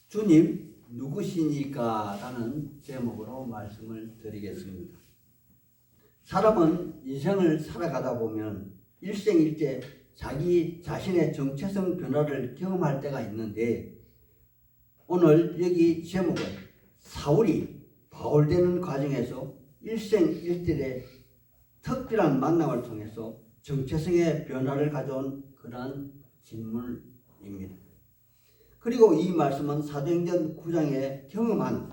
주님 누구시니까? 라는 제목으로 말씀을 드리겠습니다. 사람은 인생을 살아가다 보면 일생일대 자기 자신의 정체성 변화를 경험할 때가 있는데, 오늘 여기 제목은 사울이 바울 되는 과정에서 일생일대의 특별한 만남을 통해서 정체성의 변화를 가져온 그러한 진물입니다. 그리고 이 말씀은 사도행전 9장에 경험한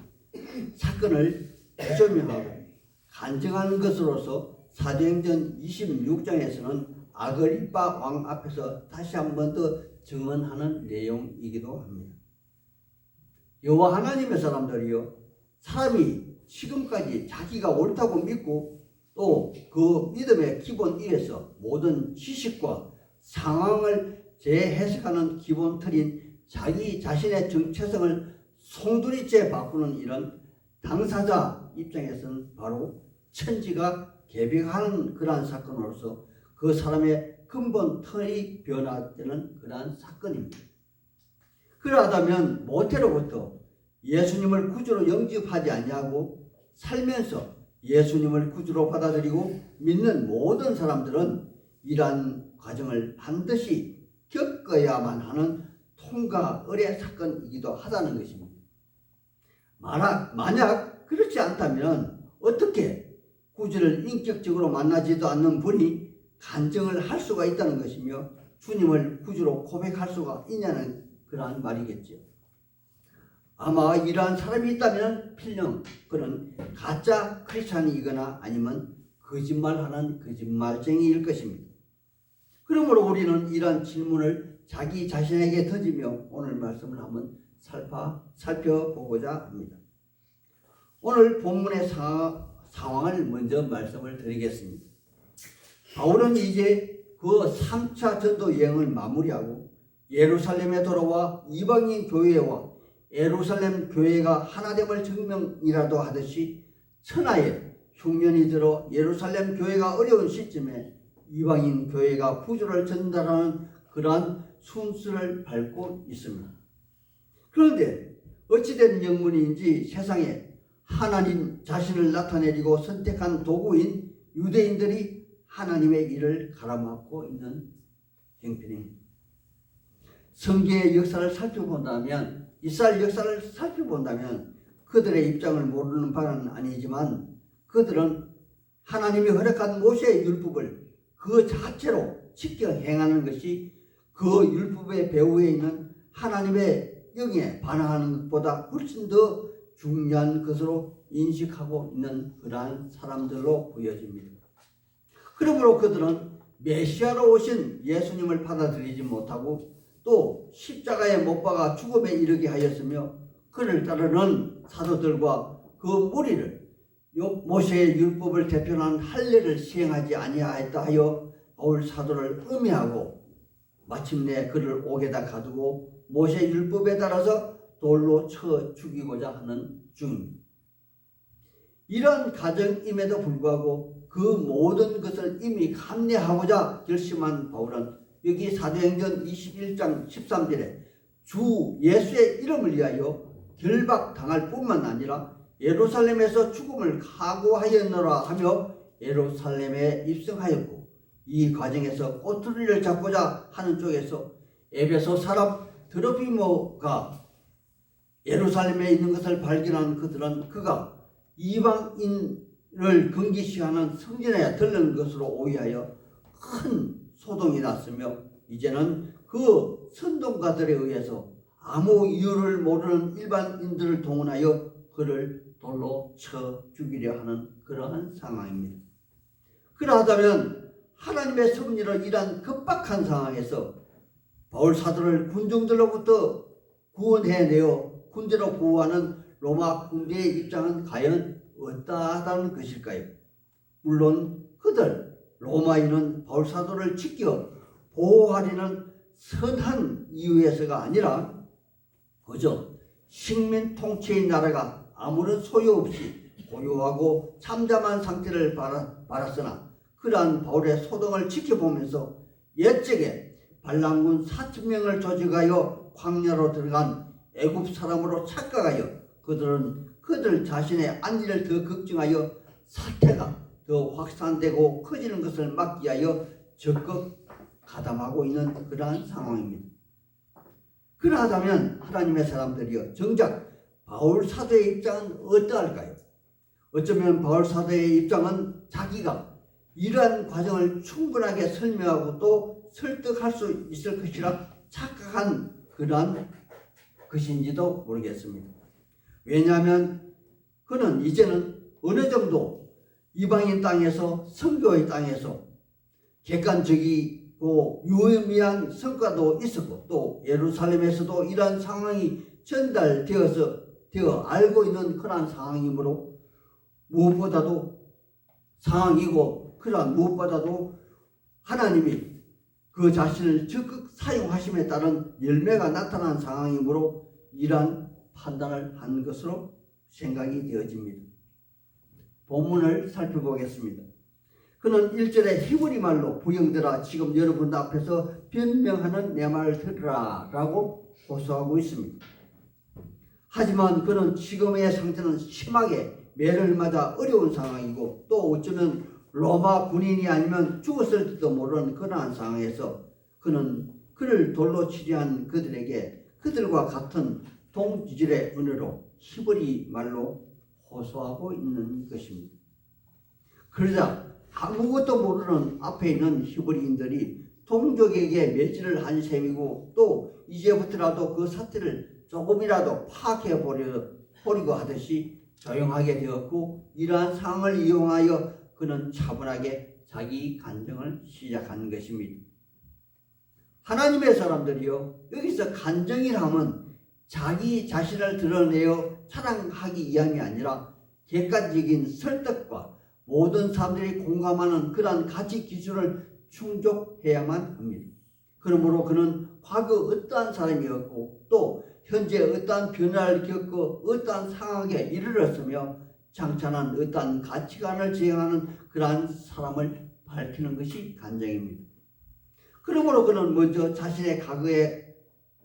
사건을 조명하고 간증하는 것으로서 사도행전 26장에서는 아그리빠 왕 앞에서 다시 한 번 더 증언하는 내용이기도 합니다. 여호와 하나님의 사람들이요, 사람이 지금까지 자기가 옳다고 믿고 또 그 믿음의 기본 위에서 모든 지식과 상황을 재해석하는 기본 틀인 자기 자신의 정체성을 송두리째 바꾸는 이런 당사자 입장에서는 바로 천지가 개벽하는 그러한 사건으로서 그 사람의 근본 틀이 변화되는 그러한 사건입니다. 그러하다면 모태로부터 예수님을 구주로 영접하지 아니하고 살면서 예수님을 구주로 받아들이고 믿는 모든 사람들은 이러한 과정을 반드시 겪어야만 하는 통과 의례 사건이기도 하다는 것입니다. 만약 그렇지 않다면 어떻게 구주를 인격적으로 만나지도 않는 분이 간증을 할 수가 있다는 것이며 주님을 구주로 고백할 수가 있냐는 그러한 말이겠죠. 아마 이러한 사람이 있다면 필령 그는 가짜 크리스찬이거나 아니면 거짓말하는 거짓말쟁이일 것입니다. 그러므로 우리는 이러한 질문을 자기 자신에게 던지며 오늘 말씀을 한번 살펴보고자 합니다. 오늘 본문의 상황을 먼저 말씀을 드리겠습니다. 바울은 이제 그 3차 전도 여행을 마무리하고 예루살렘에 돌아와 이방인 교회와 예루살렘 교회가 하나됨을 증명이라도 하듯이 천하에 흉년이 들어 예루살렘 교회가 어려운 시점에 이방인 교회가 구주를 전달하는 그러한 순서를 밟고 있습니다. 그런데 어찌된 영문인지 세상에 하나님 자신을 나타내리고 선택한 도구인 유대인들이 하나님의 일을 가로막고 있는 형편입니다. 성경의 역사를 살펴본다면, 이스라엘 역사를 살펴본다면 그들의 입장을 모르는 바는 아니지만 그들은 하나님이 허락한 모세의 율법을 그 자체로 지켜 행하는 것이 그 율법의 배후에 있는 하나님의 영에 반항하는 것보다 훨씬 더 중요한 것으로 인식하고 있는 그러한 사람들로 보여집니다. 그러므로 그들은 메시아로 오신 예수님을 받아들이지 못하고 또 십자가에 못 박아 죽음에 이르게 하였으며 그를 따르는 사도들과 그 무리를 모세의 율법을 대표하는 할례를 시행하지 아니하였다 하여 바울 사도를 음해하고 마침내 그를 옥에다 가두고 모세 율법에 따라서 돌로 쳐 죽이고자 하는 중입니다. 이런 가정임에도 불구하고 그 모든 것을 이미 감내하고자 결심한 바울은 여기 사도행전 21장 13절에 주 예수의 이름을 위하여 결박당할 뿐만 아니라 예루살렘에서 죽음을 각오하였노라 하며 예루살렘에 입성하였고, 이 과정에서 꼬투리를 잡고자 하는 쪽에서 에베소 사람 드로피모가 예루살렘에 있는 것을 발견한 그들은 그가 이방인을 금기시하는 성전에 들른 것으로 오해하여 큰 소동이 났으며 이제는 그 선동가들에 의해서 아무 이유를 모르는 일반인들을 동원하여 그를 돌로 쳐 죽이려 하는 그러한 상황입니다. 그러하다면 하나님의 섭리로 이러한 급박한 상황에서 바울 사도를 군중들로부터 구원해내어 군대로 보호하는 로마 군대의 입장은 과연 어떠하다는 것일까요? 물론 그들 로마인은 바울 사도를 지켜 보호하려는 선한 이유에서가 아니라 그저 식민 통치의 나라가 아무런 소유 없이 고요하고 잠잠한 상태를 바랐으나 그러한 바울의 소동을 지켜보면서 옛적에 반란군 4,000명을 조직하여 광야로 들어간 애굽 사람으로 착각하여 그들은 그들 자신의 안위를 더 걱정하여 사태가 더 확산되고 커지는 것을 막기 위하여 적극 가담하고 있는 그러한 상황입니다. 그러하다면 하나님의 사람들이여 정작 바울 사도의 입장은 어떠할까요? 어쩌면 바울 사도의 입장은 자기가 이러한 과정을 충분하게 설명하고 또 설득할 수 있을 것이라 착각한 그러한 것인지도 모르겠습니다. 왜냐하면 그는 이제는 어느 정도 이방인 땅에서 선교의 땅에서 객관적이고 유의미한 성과도 있었고 또 예루살렘에서도 이러한 상황이 전달되어 알고 있는 그러한 상황이므로 무엇보다도 하나님이 그 자신을 적극 사용하심에 따른 열매가 나타난 상황이므로 이러한 판단을 한 것으로 생각이 되어집니다. 본문을 살펴보겠습니다. 그는 1절에 히브리 말로 부형들아 지금 여러분 앞에서 변명하는 내 말을 들으라 라고 호소하고 있습니다. 하지만 그는 지금의 상태는 심하게 매를 맞아 어려운 상황이고 또 어쩌면 로마 군인이 아니면 죽었을지도 모르는 그러한 상황에서 그는 그를 돌로 치려한 그들에게 그들과 같은 동지질의 은혜로 히브리 말로 호소하고 있는 것입니다. 그러자 아무것도 모르는 앞에 있는 히브리인들이 동족에게 매질을 한 셈이고 또 이제부터라도 그 사태를 조금이라도 파악해 보려고 하듯이 조용하게 되었고 이러한 상황을 이용하여 그는 차분하게 자기 간증을 시작한 것입니다. 하나님의 사람들이요 여기서 간증이라면 자기 자신을 드러내어 자랑하기 위함이 아니라 객관적인 설득과 모든 사람들이 공감하는 그러한 가치 기준을 충족해야만 합니다. 그러므로 그는 과거 어떠한 사람이었고 또 현재 어떠한 변화를 겪고 어떠한 상황에 이르렀으며 장차는 어떠한 가치관을 지향하는 그러한 사람을 밝히는 것이 간증입니다. 그러므로 그는 먼저 자신의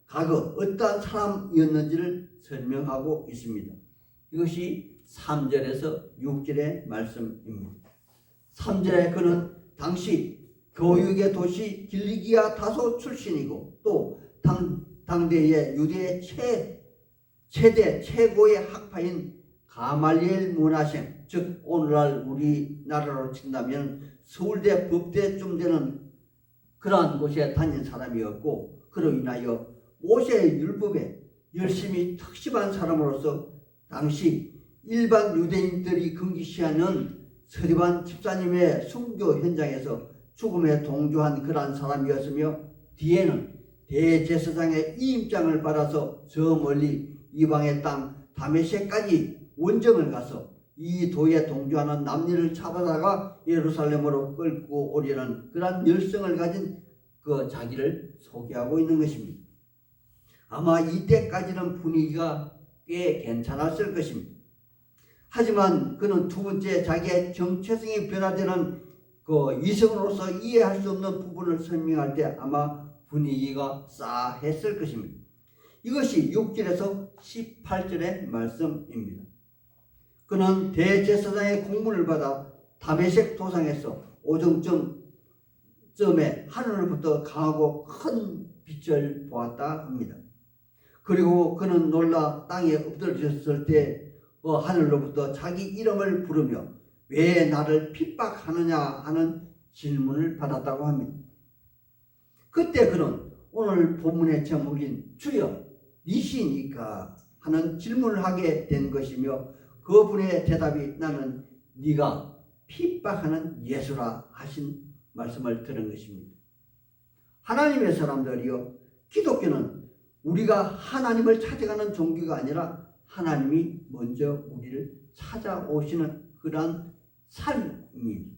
과거 어떠한 사람이었는지를 설명하고 있습니다. 이것이 3절에서 6절의 말씀입니다. 3절에 그는 당시 교육의 도시 길리기아 다소 출신이고 또 당대의 유대의 최대 최고의 학파인 가말리엘 문화생 즉 오늘날 우리나라로 친다면 서울대 법대쯤 되는 그러한 곳에 다닌 사람이었고 그로 인하여 모세의 율법에 열심히 특심한 사람으로서 당시 일반 유대인들이 금기시하는 서리반 집사님의 순교 현장에서 죽음에 동조한 그러한 사람이었으며 뒤에는 대제사장의 이임장을 받아서 저 멀리 이방의 땅 다메섹까지 원정을 가서 이 도에 동조하는 남녀를 잡아다가 예루살렘으로 끌고 오려는 그러한 열성을 가진 그 자기를 소개하고 있는 것입니다. 아마 이때까지는 분위기가 꽤 괜찮았을 것입니다. 하지만 그는 두 번째 자기의 정체성이 변화되는 그 이성으로서 이해할 수 없는 부분을 설명할 때 아마 분위기가 싸했을 것입니다. 이것이 6절에서 18절의 말씀입니다. 그는 대제사장의 공문을 받아 다메섹 도상에서 오정쯤에 하늘로부터 강하고 큰 빛을 보았다 합니다. 그리고 그는 놀라 땅에 엎드러졌을 때 하늘로부터 자기 이름을 부르며 왜 나를 핍박하느냐 하는 질문을 받았다고 합니다. 그때 그는 오늘 본문의 제목인 주여 니시니까 하는 질문을 하게 된 것이며 그분의 대답이 나는 네가 핍박하는 예수라 하신 말씀을 들은 것입니다. 하나님의 사람들이여 기독교는 우리가 하나님을 찾아가는 종교가 아니라 하나님이 먼저 우리를 찾아오시는 그러한 삶입니다.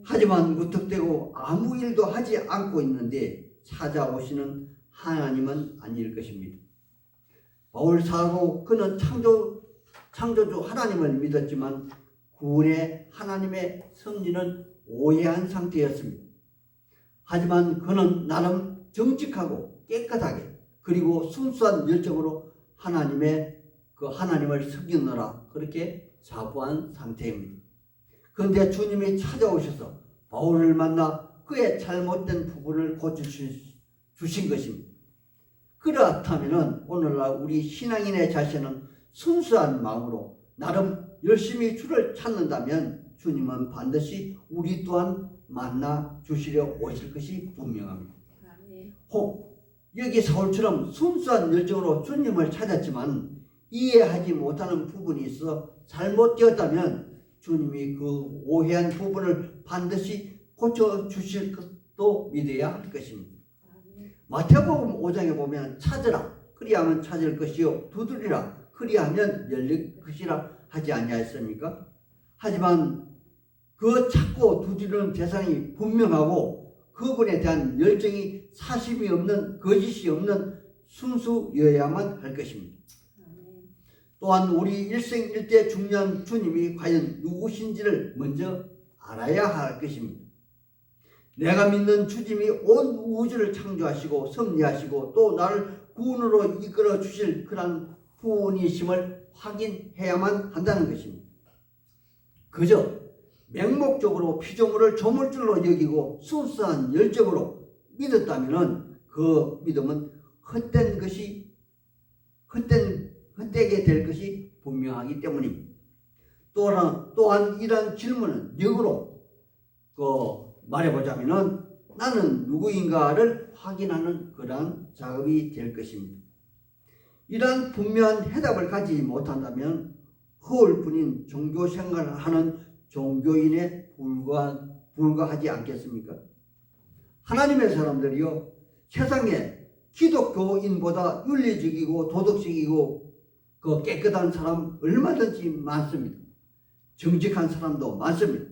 하지만 무턱대고 아무 일도 하지 않고 있는데 찾아오시는 하나님은 아닐 것입니다. 바울 사도 그는 창조주 하나님을 믿었지만 구원의 하나님의 섭리는 오해한 상태였습니다. 하지만 그는 나름 정직하고 깨끗하게 그리고 순수한 열정으로 하나님을 섬기느라 그렇게 자부한 상태입니다. 그런데 주님이 찾아오셔서 바울을 만나 그의 잘못된 부분을 고쳐주신 것입니다. 그렇다면 오늘날 우리 신앙인의 자신은 순수한 마음으로 나름 열심히 주를 찾는다면 주님은 반드시 우리 또한 만나 주시려 오실 것이 분명합니다. 혹 여기 사울처럼 순수한 열정으로 주님을 찾았지만 이해하지 못하는 부분이 있어 잘못되었다면 주님이 그 오해한 부분을 반드시 고쳐주실 것도 믿어야 할 것입니다. 마태복음 5장에 보면 찾으라 그리하면 찾을 것이요 두드리라 그리하면 열릴 것이라 하지 아니하였습니까? 하지만 그 찾고 두드리는 대상이 분명하고 그분에 대한 열정이 사심이 없는 거짓이 없는 순수여야만 할 것입니다. 또한 우리 일생일대 중요한 주님이 과연 누구신지를 먼저 알아야 할 것입니다. 내가 믿는 주님이 온 우주를 창조하시고 섭리하시고 또 나를 구원으로 이끌어 주실 그런 분이심을 확인해야만 한다는 것입니다. 그저 맹목적으로 피조물을 조물줄로 여기고 순수한 열정으로 믿었다면 그 믿음은 헛되게 될 것이 분명하기 때문입니다. 또한 이런 질문은 역으로 말해보자면 나는 누구인가를 확인하는 그러한 작업이 될 것입니다. 이러한 분명한 해답을 가지지 못한다면 허울 뿐인 종교 생활을 하는 종교인에 불과하지 않겠습니까? 하나님의 사람들이요 세상에 기독교인보다 윤리적이고 도덕적이고 깨끗한 사람 얼마든지 많습니다. 정직한 사람도 많습니다.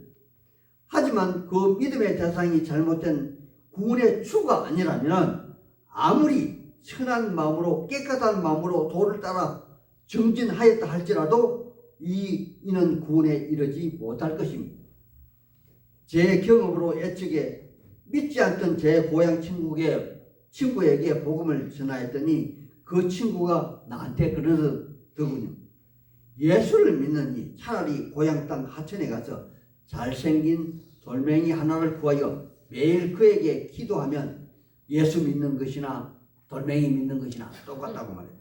하지만 그 믿음의 대상이 잘못된 구원의 추가 아니라면 아무리 선한 마음으로 깨끗한 마음으로 도를 따라 정진하였다 할지라도 이는 구원에 이르지 못할 것입니다. 제 경험으로 예측에 믿지 않던 제 고향 친구에게 복음을 전하였더니 그 친구가 나한테 그러더군요. 예수를 믿느니 차라리 고향 땅 하천에 가서 잘생긴 돌멩이 하나를 구하여 매일 그에게 기도하면 예수 믿는 것이나 돌멩이 믿는 것이나 똑같다고 말해요.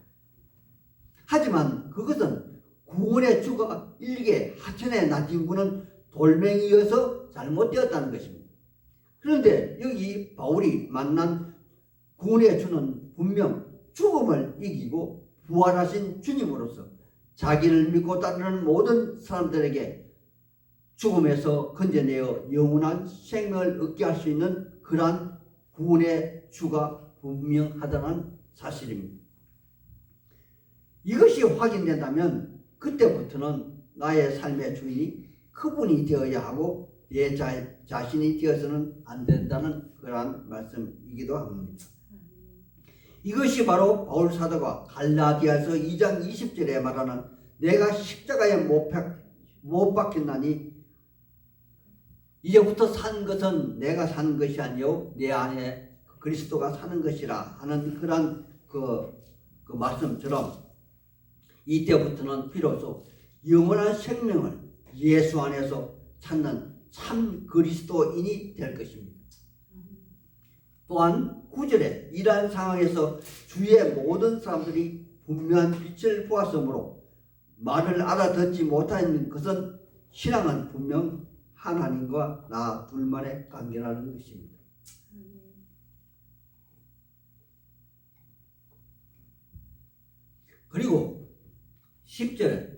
하지만 그것은 구원의 주가 일개 하천에 놔진 분은 돌멩이여서 잘못되었다는 것입니다. 그런데 여기 바울이 만난 구원의 주는 분명 죽음을 이기고 부활하신 주님으로서 자기를 믿고 따르는 모든 사람들에게 죽음에서 건져내어 영원한 생명을 얻게 할 수 있는 그러한 구원의 주가 분명하다는 사실입니다. 이것이 확인된다면 그때부터는 나의 삶의 주인이 그분이 되어야 하고 내 자신이 되어서는 안 된다는 그러한 말씀이기도 합니다. 이것이 바로 바울 사도가 갈라디아서 2장 20절에 말하는 내가 십자가에 못 박혔나니 이제부터 산 것은 내가 산 것이 아니요 내 안에 그리스도가 사는 것이라 하는 그런 그 말씀처럼 이때부터는 비로소 영원한 생명을 예수 안에서 찾는 참 그리스도인이 될 것입니다. 또한 9절에 이러한 상황에서 주위의 모든 사람들이 분명한 빛을 보았으므로 말을 알아듣지 못하는 것은 신앙은 분명 하나님과 나 둘만의 관계라는 것입니다. 그리고 10절에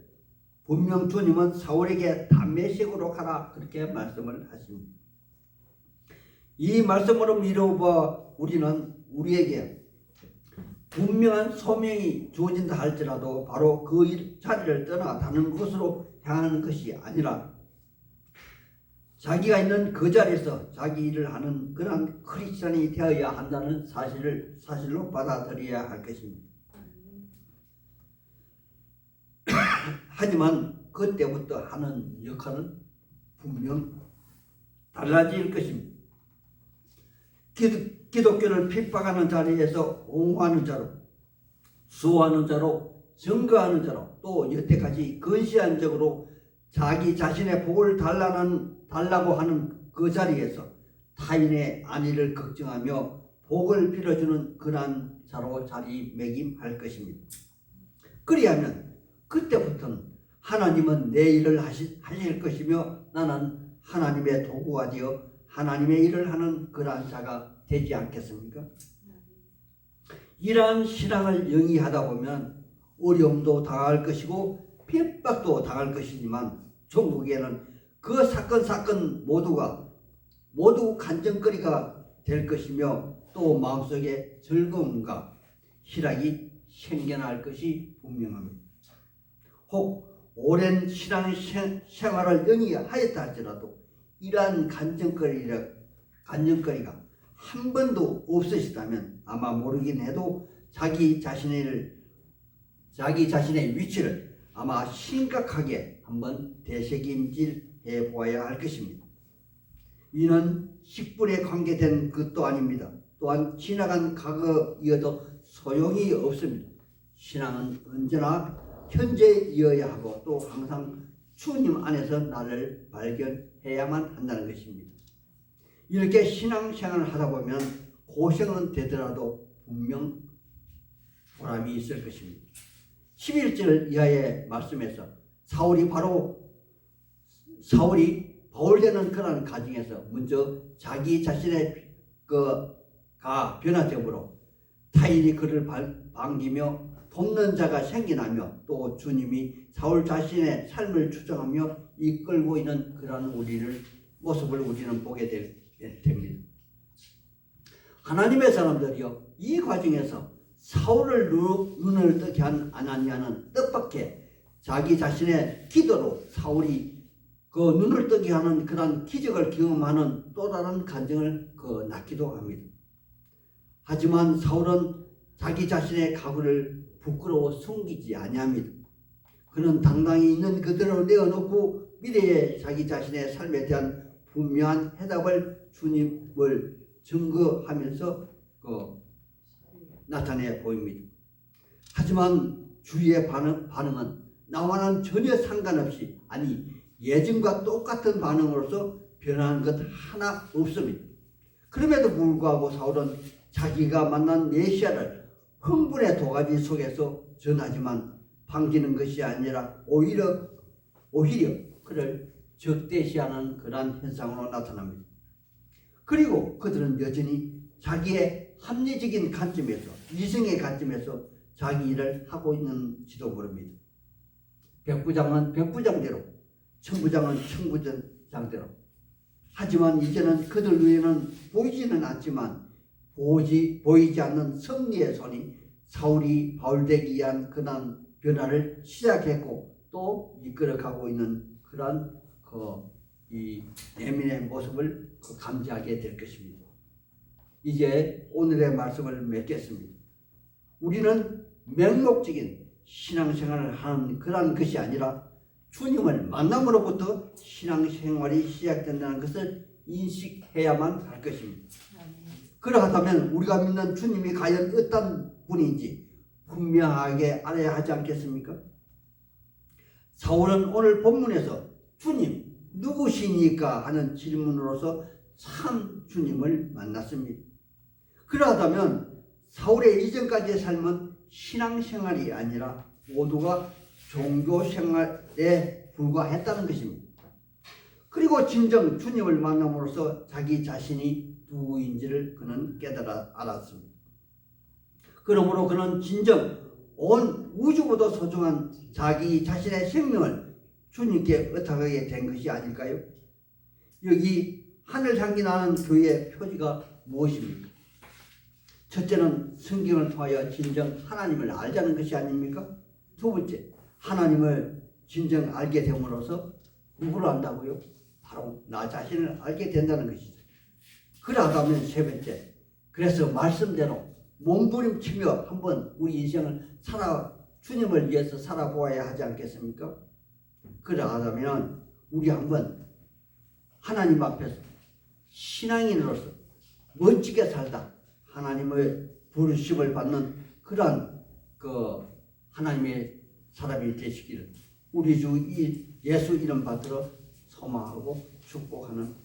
분명 주님은 사울에게 담메색으로 가라 그렇게 말씀을 하십니다. 이 말씀으로 미루어 우리는 우리에게 분명한 소명이 주어진다 할지라도 바로 그 자리를 떠나 다른 곳으로 향하는 것이 아니라 자기가 있는 그 자리에서 자기 일을 하는 그런 크리스찬이 되어야 한다는 사실로 받아들여야 할 것입니다. 하지만 그때부터 하는 역할은 분명 달라질 것입니다. 기독교를 핍박하는 자리에서 옹호하는 자로 수호하는 자로, 증거하는 자로, 또 여태까지 건시한적으로 자기 자신의 복을 달라고 하는 그 자리에서 타인의 안위를 걱정하며 복을 빌어주는 그러한 자로 자리매김할 것입니다. 그리하면 그때부터는 하나님은 내 일을 하실 것이며 나는 하나님의 도구가 되어 하나님의 일을 하는 그러한 자가 되지 않겠습니까? 이러한 신앙을 영위하다 보면 어려움도 당할 것이고 핍박도 당할 것이지만 종국에는 그 사건 모두 간증거리가 될 것이며 또 마음속에 즐거움과 희락이 생겨날 것이 분명합니다. 혹 오랜 신앙 생활을 영위하였다 할지라도 이러한 간증거리가 한 번도 없으시다면 아마 모르긴 해도 자기 자신의 위치를 아마 심각하게 한번 되새김질해 보아야 할 것입니다. 이는 10분에 관계된 것도 아닙니다. 또한 지나간 과거이어도 소용이 없습니다. 신앙은 언제나 현재이어야 하고 또 항상 주님 안에서 나를 발견해야만 한다는 것입니다. 이렇게 신앙생활을 하다 보면 고생은 되더라도 분명 보람이 있을 것입니다. 11절 이하의 말씀에서 사울이 바울되는 그런 가정에서 먼저 자기 자신의 변화점으로 타인이 그를 반기며 돕는 자가 생겨나며 또 주님이 사울 자신의 삶을 추정하며 이끌고 있는 그런 모습을 우리는 보게 됩니다. 하나님의 사람들이요, 이 과정에서 사울을 눈을 뜨게 한 아나니아는 뜻밖의 자기 자신의 기도로 사울이 그 눈을 뜨게 하는 그런 기적을 경험하는 또 다른 간증을 낳기도 합니다. 하지만 사울은 자기 자신의 각오를 부끄러워 숨기지 아니합니다. 그는 당당히 있는 그대로 내어놓고 미래의 자기 자신의 삶에 대한 분명한 해답을 주님을 증거하면서 나타내 보입니다. 하지만 주위의 반응은 나와는 전혀 상관없이 예전과 똑같은 반응으로서 변하는 것 하나 없습니다. 그럼에도 불구하고 사울은 자기가 만난 메시아를 흥분의 도가니 속에서 전하지만 반기는 것이 아니라 오히려 그를 적대시하는 그러한 현상으로 나타납니다. 그리고 그들은 여전히 자기의 합리적인 관점에서, 이성의 관점에서 자기 일을 하고 있는지도 모릅니다. 백부장은 백부장대로, 청부장은 청부장대로. 하지만 이제는 그들 위에는 보이지는 않지만 보이지 않는 섭리의 손이 사울이 바울되기 위한 그런 변화를 시작했고 또 이끌어가고 있는 그러한 이 내면의 모습을 감지하게 될 것입니다. 이제 오늘의 말씀을 맺겠습니다. 우리는 맹목적인 신앙생활을 하는 그런 것이 아니라 주님을 만남으로부터 신앙생활이 시작된다는 것을 인식해야만 할 것입니다. 그러하다면 우리가 믿는 주님이 과연 어떤 분인지 분명하게 알아야 하지 않겠습니까? 사울은 오늘 본문에서 주님 누구시니까 하는 질문으로서 참 주님을 만났습니다. 그러하다면 사울의 이전까지의 삶은 신앙생활이 아니라 모두가 종교생활에 불과했다는 것입니다. 그리고 진정 주님을 만남으로써 자기 자신이 누구인지를 그는 알았습니다. 그러므로 그는 진정 온 우주보다 소중한 자기 자신의 생명을 주님께 의탁하게 된 것이 아닐까요? 여기 하늘 향기 나는 교회의 표지가 무엇입니까? 첫째는 성경을 통하여 진정 하나님을 알자는 것이 아닙니까? 두 번째, 하나님을 진정 알게 됨으로써 누구를 안다고요? 바로 나 자신을 알게 된다는 것이죠. 그러하다면 세 번째, 그래서 말씀대로 몸부림치며 한번 우리 인생을 주님을 위해서 살아보아야 하지 않겠습니까? 그러하다면 우리 한번 하나님 앞에서 신앙인으로서 멋지게 살다 하나님의 부르심을 받는 그러한 그 하나님의 사람이 되시기를 우리 주 예수 이름 받들어 소망하고 축복하는